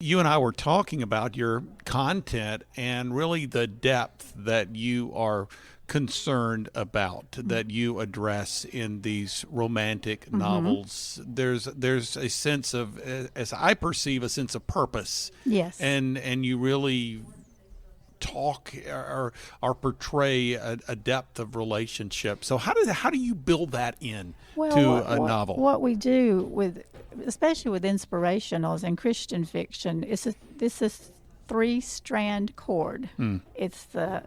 You and I were talking about your content and really the depth that you are concerned about, that you address in these romantic Mm-hmm. novels. There's a sense of, as I perceive, a sense of purpose, Yes. and you really talk or portray a depth of relationship. So how do you build that in Well, to what a what novel? what we do with, especially with inspirationals and Christian fiction, is this is three-strand cord. Mm, It's the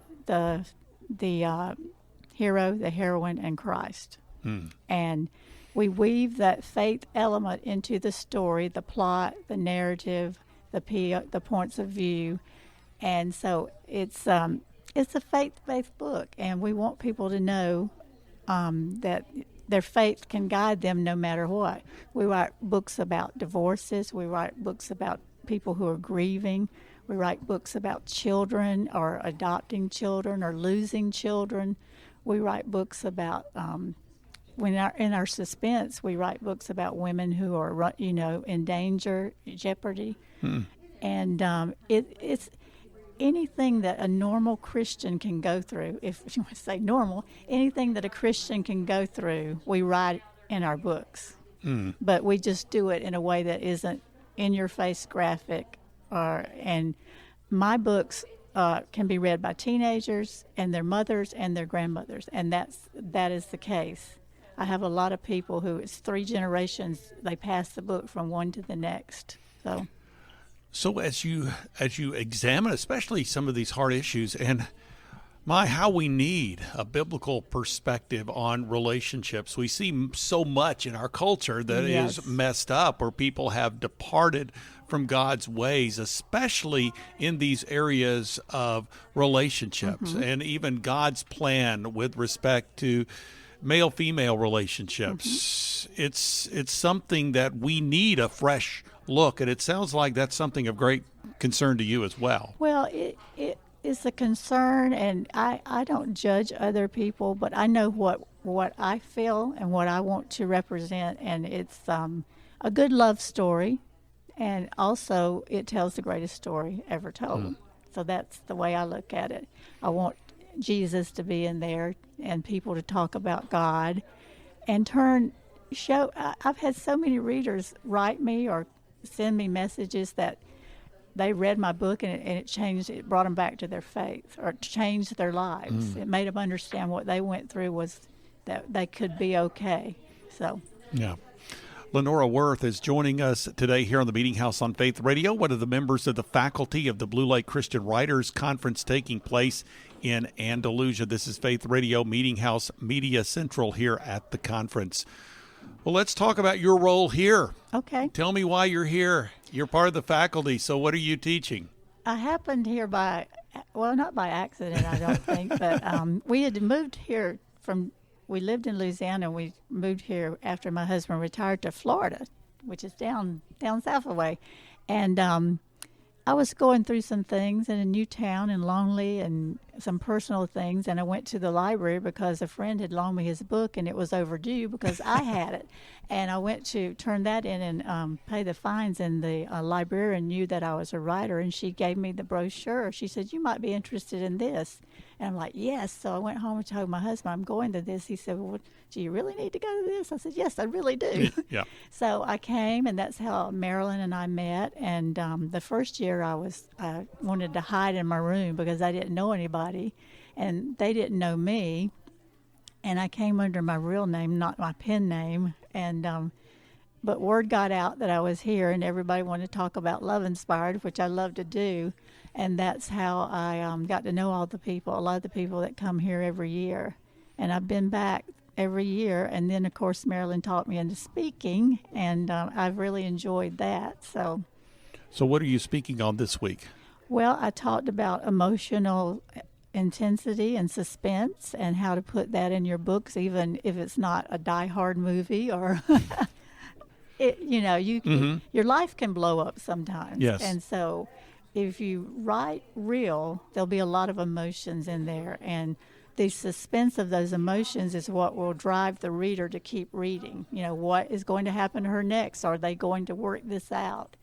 hero, the heroine, and Christ, mm, and we weave that faith element into the story, the plot, the narrative, the points of view, and so it's a faith-based book, and we want people to know that their faith can guide them no matter what. We write books about divorces. We write books about people who are grieving. We write books about children or adopting children or losing children. We write books about in our suspense. We write books about women who are in danger, jeopardy, mm. and it's anything that a normal Christian can go through, if you want to say normal, anything that a Christian can go through, we write in our books. Mm. But we just do it in a way that isn't in your face graphic. And my books can be read by teenagers and their mothers and their grandmothers, and that is the case. I have a lot of people who it's three generations. They pass the book from one to the next. So. So as you examine, especially some of these hard issues, and my how we need a biblical perspective on relationships. We see so much in our culture that is Yes. messed up, or people have departed from God's ways, especially in these areas of relationships, Mm-hmm. and even God's plan with respect to male-female Mm-hmm. relationships. It's something that we need a fresh look, and it sounds like that's something of great concern to you as well. Well, it is a concern, and I don't judge other people, but I know what I feel and what I want to represent, and it's a good love story, and also it tells the greatest story ever told. Mm. So that's the way I look at it. I want Jesus to be in there and people to talk about God and I've had so many readers write me or send me messages that they read my book and it brought them back to their faith or changed their lives. Mm. It made them understand what they went through was that they could be okay. So, Yeah. Lenora Worth is joining us today here on the Meeting House on Faith Radio, one of the members of the faculty of the Blue Lake Christian Writers Conference taking place in Andalusia. This is Faith Radio, Meeting House Media Central here at the conference. Well, let's talk about your role here. okay. Tell me why you're here. You're part of the faculty, so what are you teaching? I happened here well, not by accident, I don't think, but we had moved here we lived in Louisiana, and we moved here after my husband retired to Florida, which is down south away. And I was going through some things in a new town and lonely and some personal things, and I went to the library because a friend had loaned me his book and it was overdue because I had it. And I went to turn that in and pay the fines, and the librarian knew that I was a writer, and she gave me the brochure. She said, "You might be interested in this." And I'm like, "Yes." So I went home and told my husband, "I'm going to this." He said, "Well, do you really need to go to this?" I said, "Yes, I really do." Yeah. So I came, and that's how Marilyn and I met. And the first year I wanted to hide in my room because I didn't know anybody, and they didn't know me. And I came under my real name, not my pen name. And but word got out that I was here, and everybody wanted to talk about Love Inspired, which I love to do. And that's how I got to know a lot of the people that come here every year. And I've been back every year. And then, of course, Marilyn taught me into speaking, and I've really enjoyed that. So what are you speaking on this week? Well, I talked about emotional intensity and suspense and how to put that in your books, even if it's not a die-hard movie or Mm-hmm. your life can blow up sometimes. Yes. And so if you write real, there'll be a lot of emotions in there, and the suspense of those emotions is what will drive the reader to keep reading. What is going to happen to her next? Are they going to work this out?